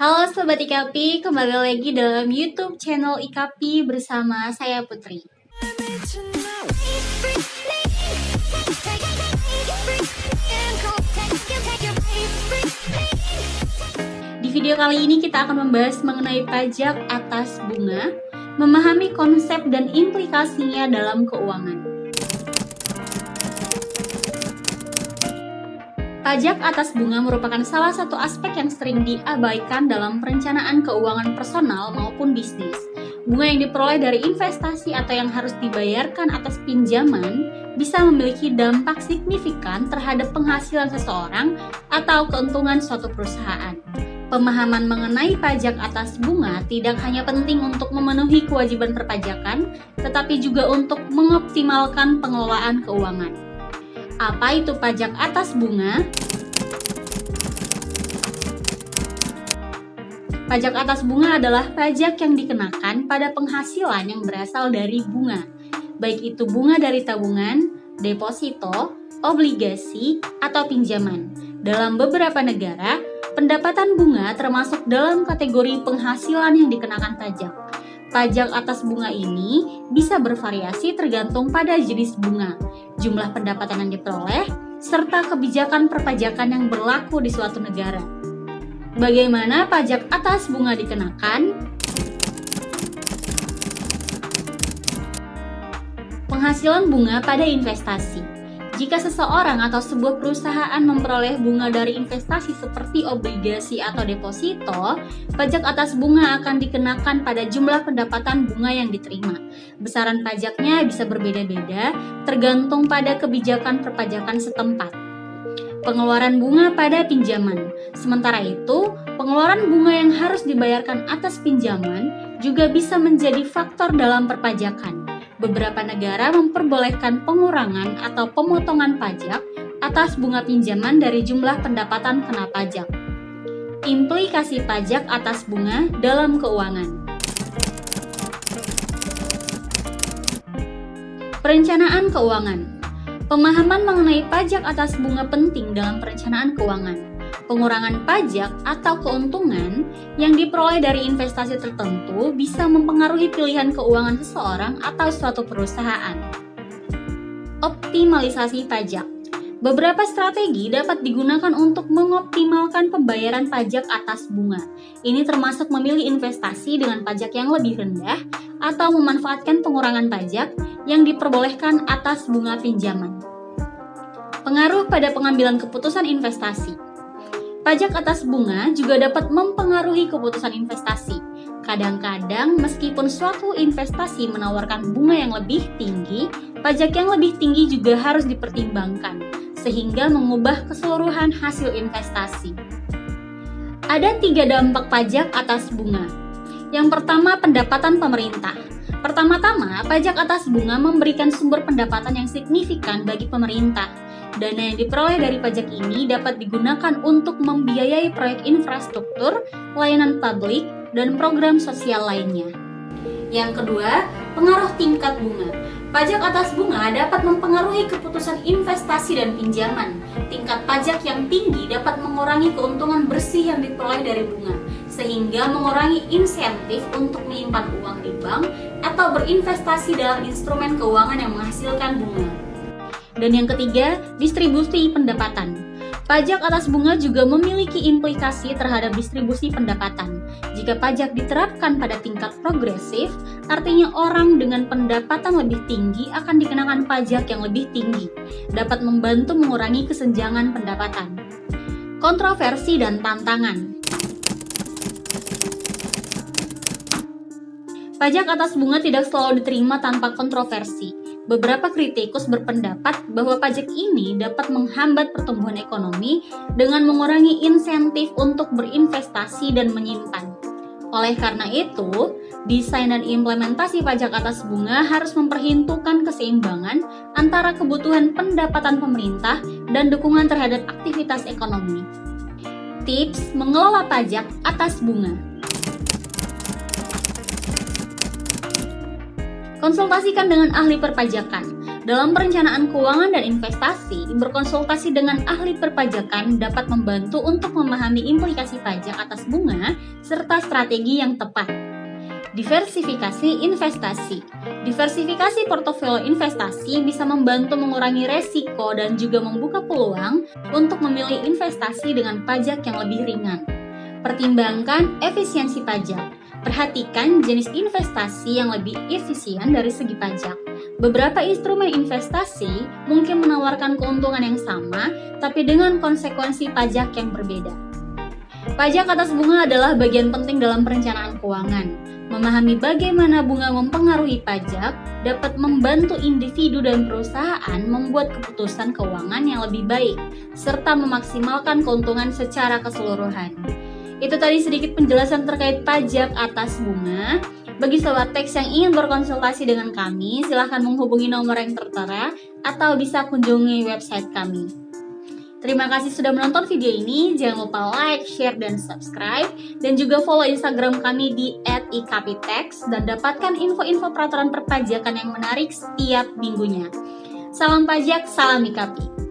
Halo Sobat IKAPI, kembali lagi dalam YouTube channel IKAPI bersama saya Putri. Di video kali ini kita akan membahas mengenai pajak atas bunga, memahami konsep dan implikasinya dalam keuangan. Pajak atas bunga merupakan salah satu aspek yang sering diabaikan dalam perencanaan keuangan personal maupun bisnis. Bunga yang diperoleh dari investasi atau yang harus dibayarkan atas pinjaman bisa memiliki dampak signifikan terhadap penghasilan seseorang atau keuntungan suatu perusahaan. Pemahaman mengenai pajak atas bunga tidak hanya penting untuk memenuhi kewajiban perpajakan, tetapi juga untuk mengoptimalkan pengelolaan keuangan. Apa itu pajak atas bunga? Pajak atas bunga adalah pajak yang dikenakan pada penghasilan yang berasal dari bunga, baik itu bunga dari tabungan, deposito, obligasi, atau pinjaman. Dalam beberapa negara, pendapatan bunga termasuk dalam kategori penghasilan yang dikenakan pajak. Pajak atas bunga ini bisa bervariasi tergantung pada jenis bunga, jumlah pendapatan yang diperoleh, serta kebijakan perpajakan yang berlaku di suatu negara. Bagaimana pajak atas bunga dikenakan? Penghasilan bunga pada investasi. Jika seseorang atau sebuah perusahaan memperoleh bunga dari investasi seperti obligasi atau deposito, pajak atas bunga akan dikenakan pada jumlah pendapatan bunga yang diterima. Besaran pajaknya bisa berbeda-beda, tergantung pada kebijakan perpajakan setempat. Pengeluaran bunga pada pinjaman. Sementara itu, pengeluaran bunga yang harus dibayarkan atas pinjaman juga bisa menjadi faktor dalam perpajakan. Beberapa negara memperbolehkan pengurangan atau pemotongan pajak atas bunga pinjaman dari jumlah pendapatan kena pajak. Implikasi pajak atas bunga dalam keuangan. Perencanaan keuangan. Pemahaman mengenai pajak atas bunga penting dalam perencanaan keuangan. Pengurangan pajak atau keuntungan yang diperoleh dari investasi tertentu bisa mempengaruhi pilihan keuangan seseorang atau suatu perusahaan. Optimalisasi pajak. Beberapa strategi dapat digunakan untuk mengoptimalkan pembayaran pajak atas bunga. Ini termasuk memilih investasi dengan pajak yang lebih rendah atau memanfaatkan pengurangan pajak yang diperbolehkan atas bunga pinjaman. Pengaruh pada pengambilan keputusan investasi. Pajak atas bunga juga dapat mempengaruhi keputusan investasi. Kadang-kadang, meskipun suatu investasi menawarkan bunga yang lebih tinggi, pajak yang lebih tinggi juga harus dipertimbangkan, sehingga mengubah keseluruhan hasil investasi. Ada 3 dampak pajak atas bunga. Yang pertama, pendapatan pemerintah. Pertama-tama, pajak atas bunga memberikan sumber pendapatan yang signifikan bagi pemerintah. Dana yang diperoleh dari pajak ini dapat digunakan untuk membiayai proyek infrastruktur, layanan publik, dan program sosial lainnya. Yang kedua, pengaruh tingkat bunga. Pajak atas bunga dapat mempengaruhi keputusan investasi dan pinjaman. Tingkat pajak yang tinggi dapat mengurangi keuntungan bersih yang diperoleh dari bunga, sehingga mengurangi insentif untuk menyimpan uang di bank atau berinvestasi dalam instrumen keuangan yang menghasilkan bunga. Dan yang ketiga, distribusi pendapatan. Pajak atas bunga juga memiliki implikasi terhadap distribusi pendapatan. Jika pajak diterapkan pada tingkat progresif, artinya orang dengan pendapatan lebih tinggi akan dikenakan pajak yang lebih tinggi, dapat membantu mengurangi kesenjangan pendapatan. Kontroversi dan tantangan. Pajak atas bunga tidak selalu diterima tanpa kontroversi. Beberapa kritikus berpendapat bahwa pajak ini dapat menghambat pertumbuhan ekonomi dengan mengurangi insentif untuk berinvestasi dan menyimpan. Oleh karena itu, desain dan implementasi pajak atas bunga harus memperhitungkan keseimbangan antara kebutuhan pendapatan pemerintah dan dukungan terhadap aktivitas ekonomi. Tips mengelola pajak atas bunga. Konsultasikan dengan ahli perpajakan. Dalam perencanaan keuangan dan investasi, berkonsultasi dengan ahli perpajakan dapat membantu untuk memahami implikasi pajak atas bunga serta strategi yang tepat. Diversifikasi investasi. Diversifikasi portofolio investasi bisa membantu mengurangi resiko dan juga membuka peluang untuk memilih investasi dengan pajak yang lebih ringan. Pertimbangkan efisiensi pajak. Perhatikan jenis investasi yang lebih efisien dari segi pajak. Beberapa instrumen investasi mungkin menawarkan keuntungan yang sama, tapi dengan konsekuensi pajak yang berbeda. Pajak atas bunga adalah bagian penting dalam perencanaan keuangan. Memahami bagaimana bunga mempengaruhi pajak dapat membantu individu dan perusahaan membuat keputusan keuangan yang lebih baik, serta memaksimalkan keuntungan secara keseluruhan. Itu tadi sedikit penjelasan terkait pajak atas bunga. Bagi sobat teks yang ingin berkonsultasi dengan kami, silahkan menghubungi nomor yang tertera atau bisa kunjungi website kami. Terima kasih sudah menonton video ini. Jangan lupa like, share, dan subscribe. Dan juga follow Instagram kami di @ikapitex dan dapatkan info-info peraturan perpajakan yang menarik setiap minggunya. Salam pajak, salam IKAPI.